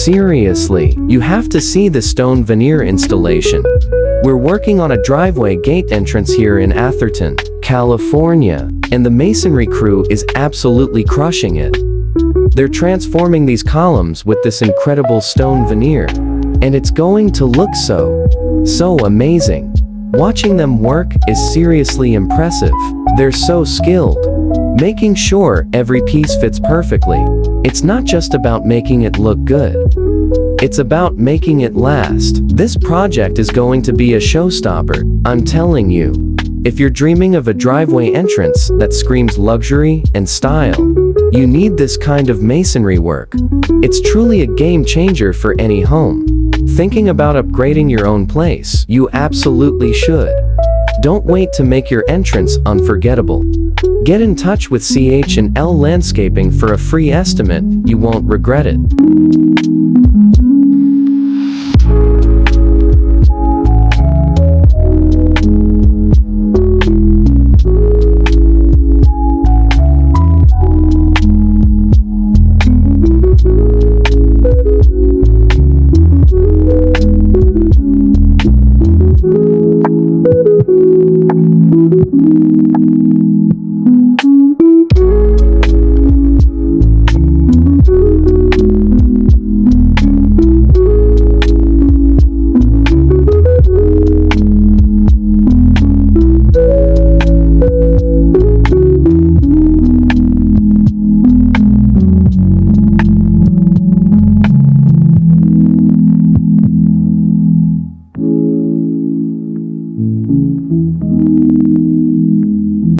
Seriously, you have to see the stone veneer installation. We're working on a driveway gate entrance here in Atherton, California, and the masonry crew is absolutely crushing it. They're transforming these columns with this incredible stone veneer, and it's going to look so amazing. Watching them work is seriously impressive. They're so skilled, making sure every piece fits perfectly. It's not just about making it look good. It's about making it last. This project is going to be a showstopper, I'm telling you. If you're dreaming of a driveway entrance that screams luxury and style, you need this kind of masonry work. It's truly a game changer for any home. Thinking about upgrading your own place? You absolutely should. Don't wait to make your entrance unforgettable. Get in touch with CH&L Landscaping for a free estimate. You won't regret it.